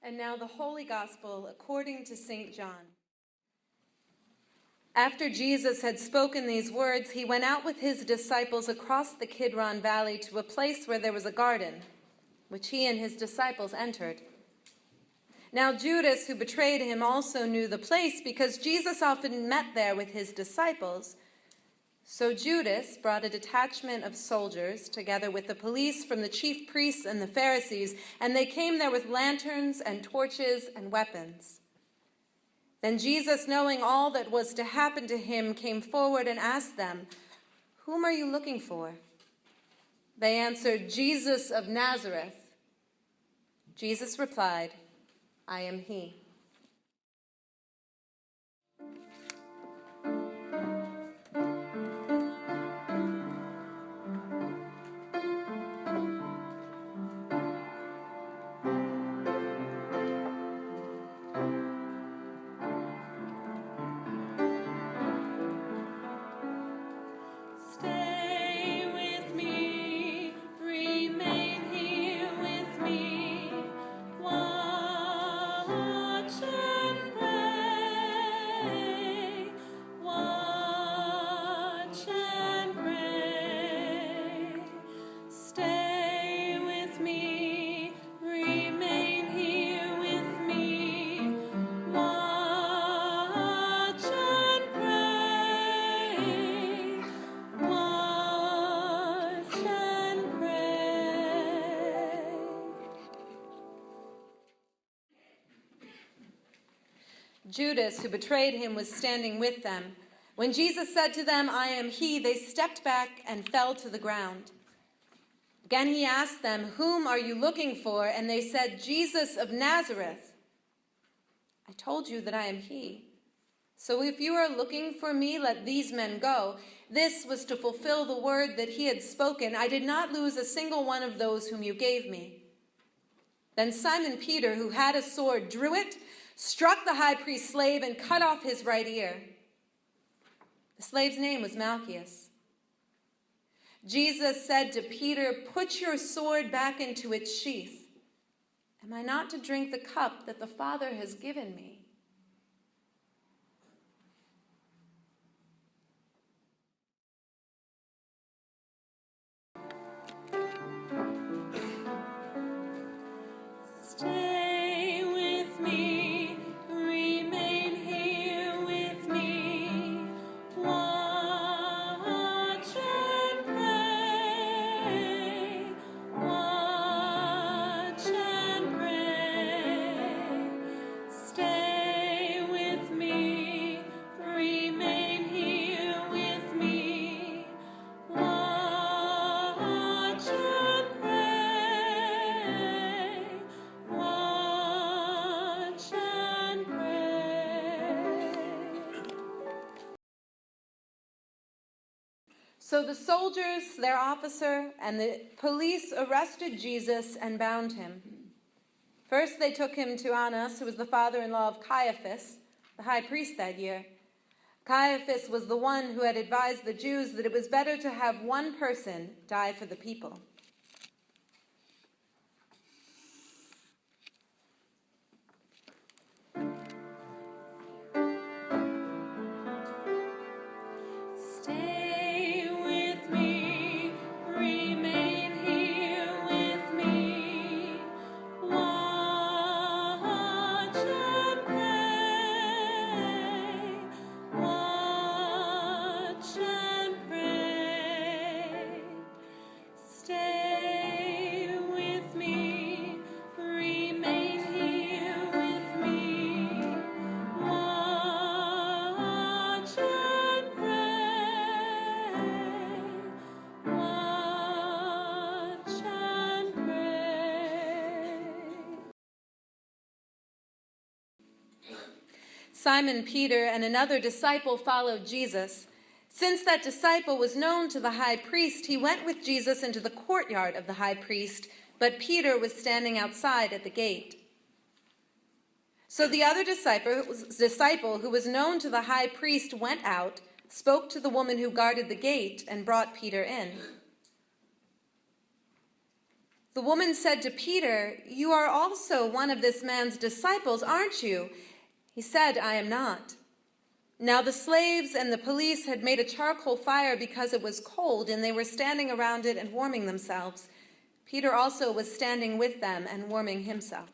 And now the Holy Gospel according to St. John. After Jesus had spoken these words, he went out with his disciples across the Kidron Valley to a place where there was a garden, which he and his disciples entered. Now Judas, who betrayed him, also knew the place because Jesus often met there with his disciples. So Judas brought a detachment of soldiers, together with the police from the chief priests and the Pharisees, and they came there with lanterns and torches and weapons. Then Jesus, knowing all that was to happen to him, came forward and asked them, "Whom are you looking for?" They answered, "Jesus of Nazareth." Jesus replied, "I am he." Judas, who betrayed him, was standing with them. When Jesus said to them, "I am he," they stepped back and fell to the ground. Again he asked them, "Whom are you looking for?" And they said, "Jesus of Nazareth." "I told you that I am he. So if you are looking for me, let these men go." This was to fulfill the word that he had spoken, "I did not lose a single one of those whom you gave me." Then Simon Peter, who had a sword, drew it, struck the high priest's slave, and cut off his right ear. The slave's name was Malchus. Jesus said to Peter, "Put your sword back into its sheath. Am I not to drink the cup that the Father has given me?" So the soldiers, their officer, and the police arrested Jesus and bound him. First they took him to Annas, who was the father-in-law of Caiaphas, the high priest that year. Caiaphas was the one who had advised the Jews that it was better to have one person die for the people. Simon Peter and another disciple followed Jesus. Since that disciple was known to the high priest, he went with Jesus into the courtyard of the high priest, but Peter was standing outside at the gate. So the other disciple who was known to the high priest went out, spoke to the woman who guarded the gate, and brought Peter in. The woman said to Peter, "You are also one of this man's disciples, aren't you?" He said, "I am not." Now the slaves and the police had made a charcoal fire because it was cold, and they were standing around it and warming themselves. Peter also was standing with them and warming himself.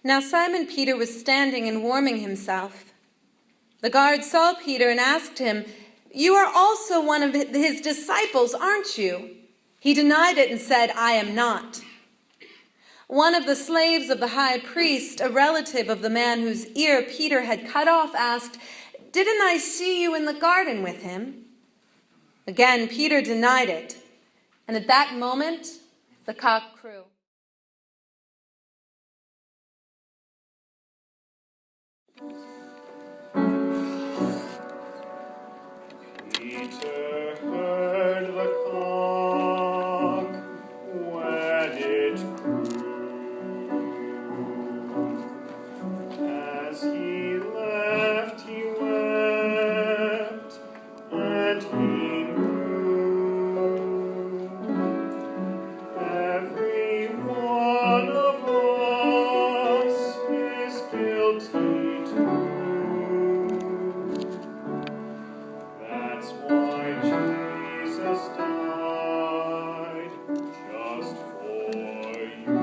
Now Simon Peter was standing and warming himself. The guard saw Peter and asked him, "You are also one of his disciples, aren't you?" He denied it and said, "I am not." One of the slaves of the high priest, a relative of the man whose ear Peter had cut off, asked, "Didn't I see you in the garden with him?" Again, Peter denied it. And at that moment, the cock crew. Peter heard the cock when it crew. As he left, he wept, and he knew every one of us is guilty too. That's why Jesus died, just for you.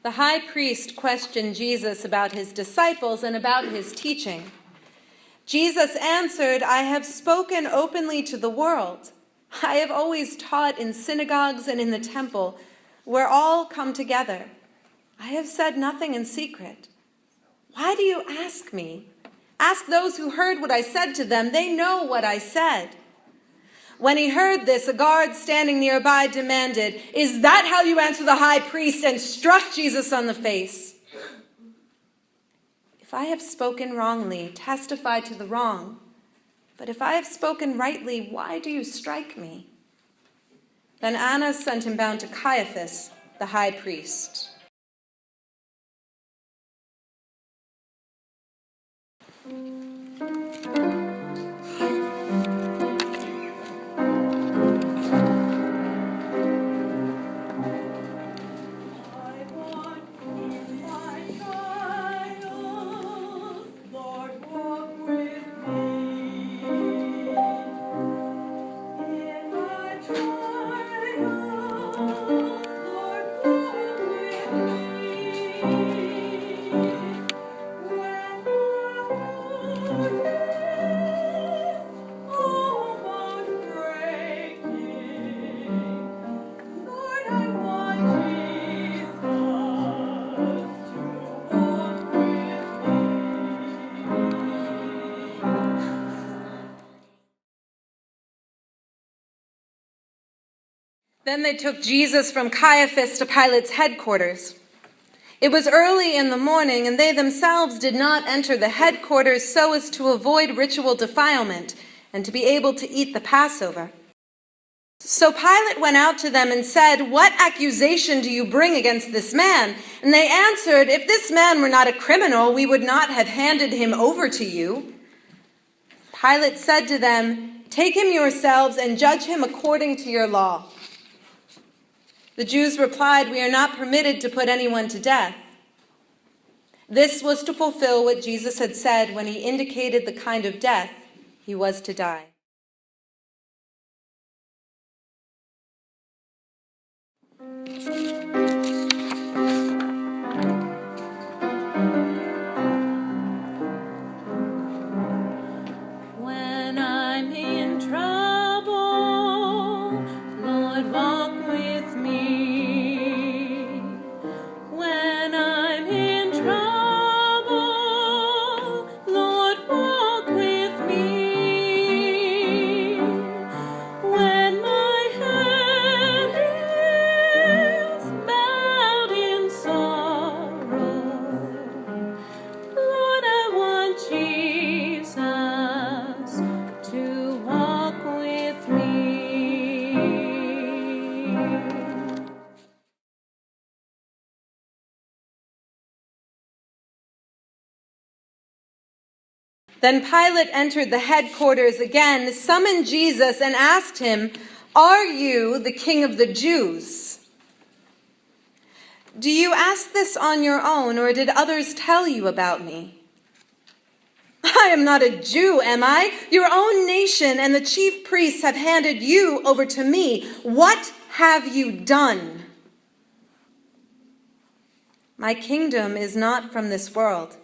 The high priest questioned Jesus about his disciples and about his teaching. Jesus answered, "I have spoken openly to the world. I have always taught in synagogues and in the temple, where all come together. I have said nothing in secret. Why do you ask me? Ask those who heard what I said to them. They know what I said." When he heard this, a guard standing nearby demanded, "Is that how you answer the high priest?" and struck Jesus on the face. "If I have spoken wrongly, testify to the wrong. But if I have spoken rightly, why do you strike me?" Then Annas sent him bound to Caiaphas, the high priest. Then they took Jesus from Caiaphas to Pilate's headquarters. It was early in the morning, and they themselves did not enter the headquarters so as to avoid ritual defilement and to be able to eat the Passover. So Pilate went out to them and said, "What accusation do you bring against this man?" And they answered, "If this man were not a criminal, we would not have handed him over to you." Pilate said to them, "Take him yourselves and judge him according to your law." The Jews replied, "We are not permitted to put anyone to death." This was to fulfill what Jesus had said when he indicated the kind of death he was to die. Lord, walk with me when I'm in trouble. Lord, walk with me when my head is bowed in sorrow. Lord, I want Jesus to walk with me. Then Pilate entered the headquarters again, summoned Jesus, and asked him, "Are you the King of the Jews?" "Do you ask this on your own, or did others tell you about me?" "I am not a Jew, am I? Your own nation and the chief priests have handed you over to me. What have you done?" "My kingdom is not from this world.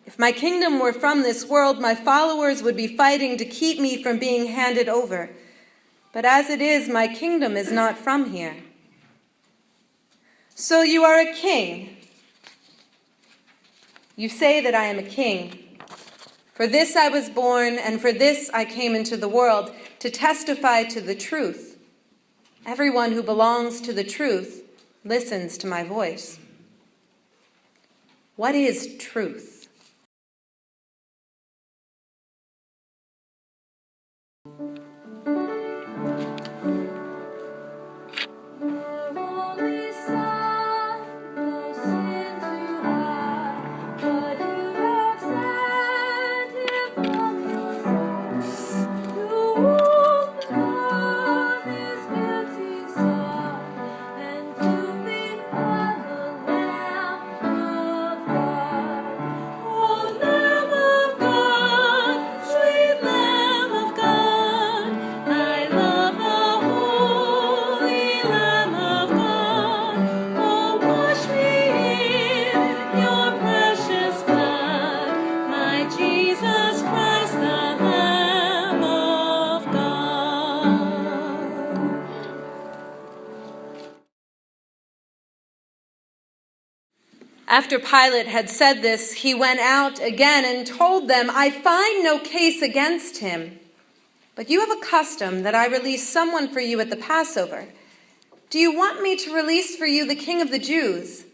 If my kingdom were from this world, my followers would be fighting to keep me from being handed over. But as it is, my kingdom is not from here." "So you are a king?" "You say that I am a king. For this I was born, and for this I came into the world, to testify to the truth. Everyone who belongs to the truth listens to my voice." What is truth? After Pilate had said this, he went out again and told them, "I find no case against him. But you have a custom that I release someone for you at the Passover. Do you want me to release for you the King of the Jews?"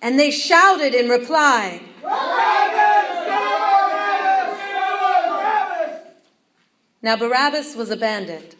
And they shouted in reply, "Barabbas! Barabbas! Barabbas!" Now Barabbas was a bandit.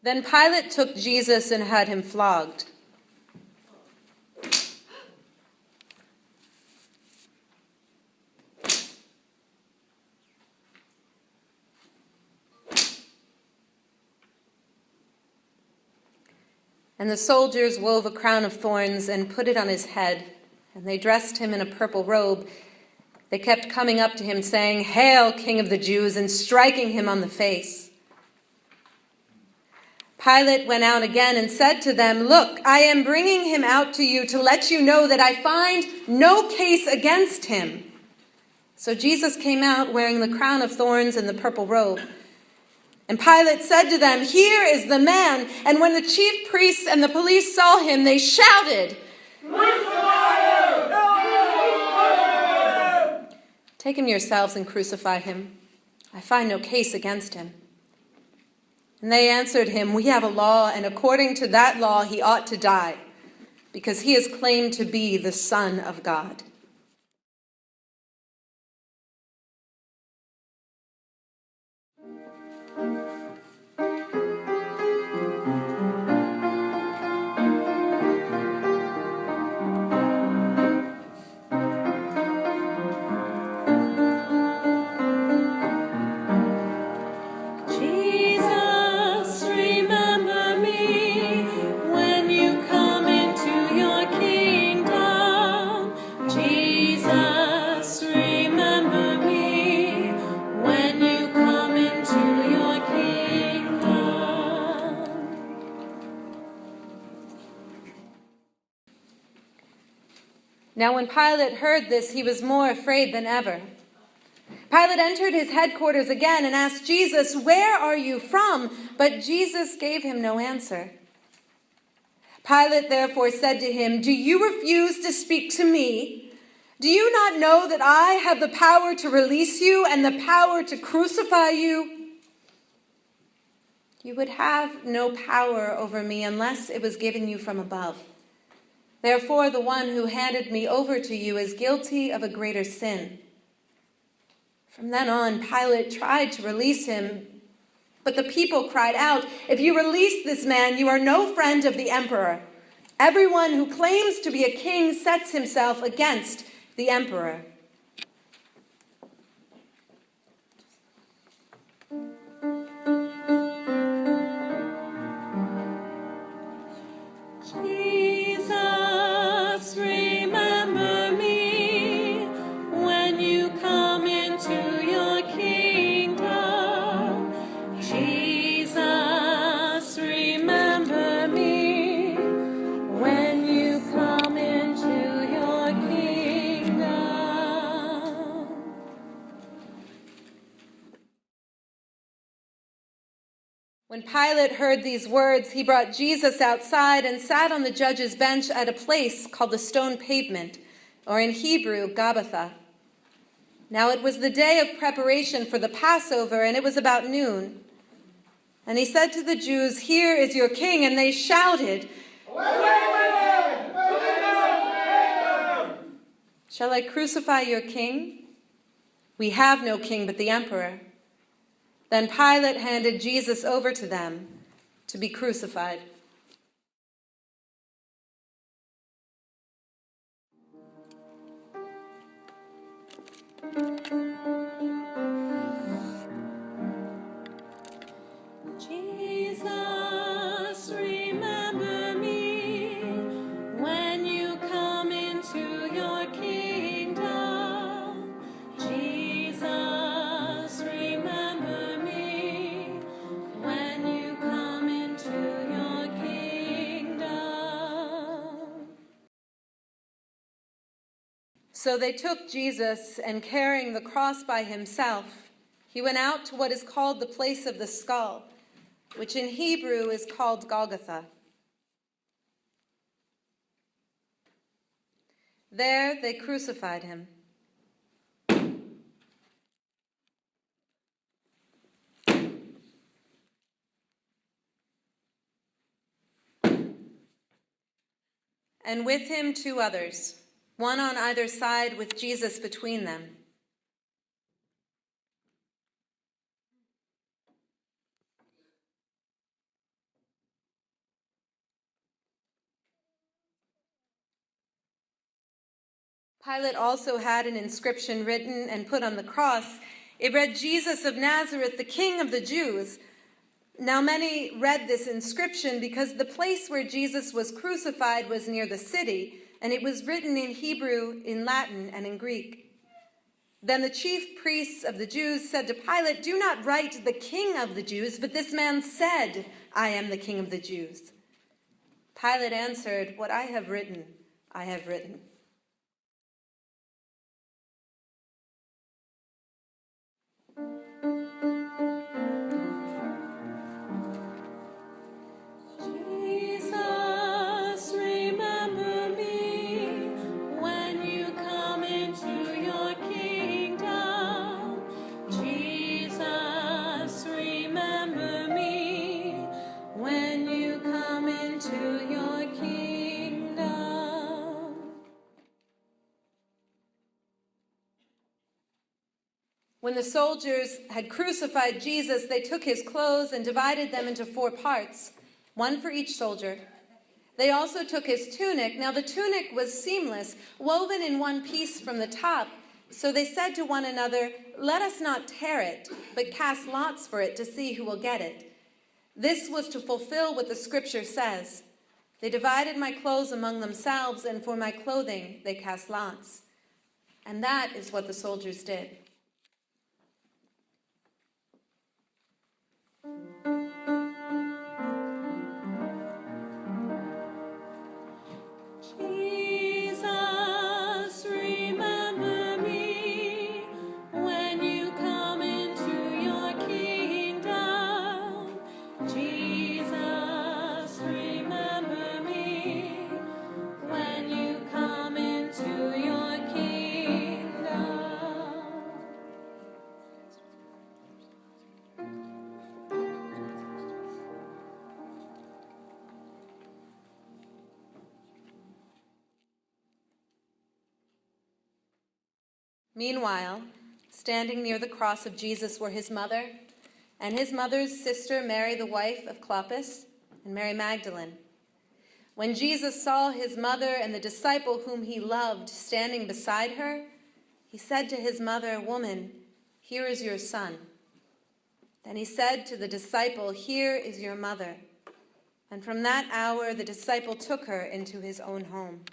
Then Pilate took Jesus and had him flogged. And the soldiers wove a crown of thorns and put it on his head, and they dressed him in a purple robe. They kept coming up to him, saying, "Hail, King of the Jews," and striking him on the face. Pilate went out again and said to them, "Look, I am bringing him out to you to let you know that I find no case against him." So Jesus came out wearing the crown of thorns and the purple robe. And Pilate said to them, "Here is the man." And when the chief priests and the police saw him, they shouted, "Crucify him! Take him yourselves and crucify him. I find no case against him." And they answered him, "We have a law, and according to that law he ought to die, because he has claimed to be the Son of God." Now when Pilate heard this, he was more afraid than ever. Pilate entered his headquarters again and asked Jesus, "Where are you from?" But Jesus gave him no answer. Pilate therefore said to him, "Do you refuse to speak to me? Do you not know that I have the power to release you and the power to crucify you?" "You would have no power over me unless it was given you from above. Therefore, the one who handed me over to you is guilty of a greater sin." From then on, Pilate tried to release him, but the people cried out, "If you release this man, you are no friend of the emperor. Everyone who claims to be a king sets himself against the emperor." When Pilate heard these words, he brought Jesus outside and sat on the judge's bench at a place called the Stone Pavement, or in Hebrew, Gabbatha. Now it was the day of preparation for the Passover, and it was about noon. And he said to the Jews, "Here is your king." And they shouted, "Shall I crucify your king? We have no king but the emperor." Then Pilate handed Jesus over to them to be crucified. Jesus, remember me when you come into your kingdom. Jesus, remember me when you come into your kingdom. So they took Jesus, and carrying the cross by himself, he went out to what is called the place of the skull, which in Hebrew is called Golgotha. There they crucified him. And with him 2 others, one on either side with Jesus between them. Pilate also had an inscription written and put on the cross. It read, "Jesus of Nazareth, the King of the Jews." Now many read this inscription because the place where Jesus was crucified was near the city, and it was written in Hebrew, in Latin, and in Greek. Then the chief priests of the Jews said to Pilate, "Do not write the King of the Jews, but this man said, 'I am the King of the Jews.'" Pilate answered, "What I have written, I have written." Jesus, remember me when you come into your kingdom. Jesus, remember me When the soldiers had crucified Jesus, they took his clothes and divided them into 4 parts, one for each soldier. They also took his tunic. Now the tunic was seamless, woven in one piece from the top. So they said to one another, "Let us not tear it, but cast lots for it to see who will get it." This was to fulfill what the scripture says. They divided my clothes among themselves, and for my clothing they cast lots. And that is what the soldiers did. Meanwhile, standing near the cross of Jesus were his mother and his mother's sister, Mary, the wife of Clopas, and Mary Magdalene. When Jesus saw his mother and the disciple whom he loved standing beside her, he said to his mother, "Woman, here is your son." Then he said to the disciple, "Here is your mother." And from that hour, the disciple took her into his own home.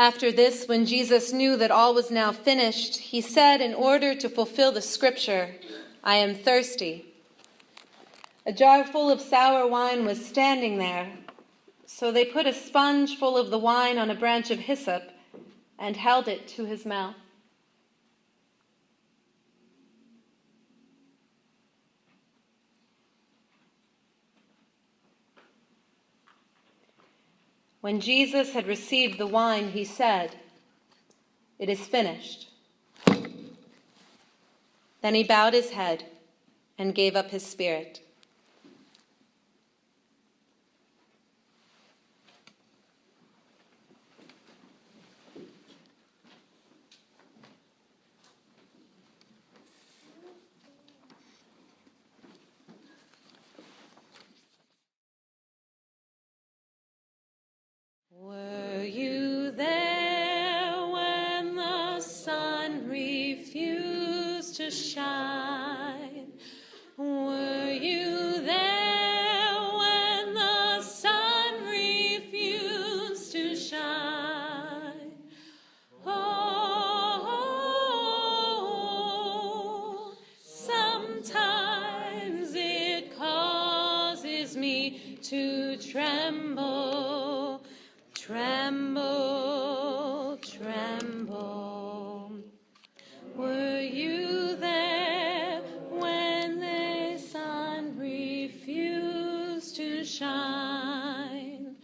After this, when Jesus knew that all was now finished, he said, in order to fulfill the scripture, "I am thirsty." A jar full of sour wine was standing there, so they put a sponge full of the wine on a branch of hyssop and held it to his mouth. When Jesus had received the wine, he said, "It is finished." Then he bowed his head and gave up his spirit. Were you there when the sun refused to shine? Were you there when the sun refused to shine? Oh, sometimes it causes me to tremble. Tremble, tremble. Were you there when the sun refused to shine?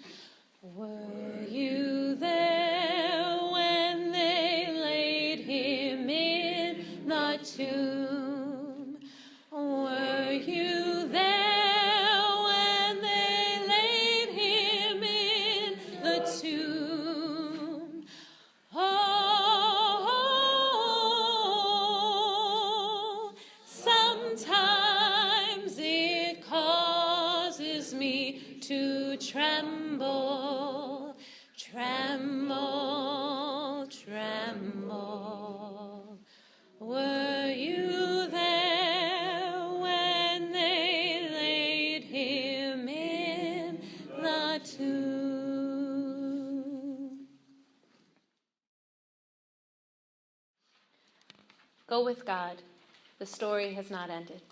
Were you there when they laid him in the tomb? Were you there? To tremble, tremble, tremble. Were you there when they laid him in the tomb? Go with God. The story has not ended.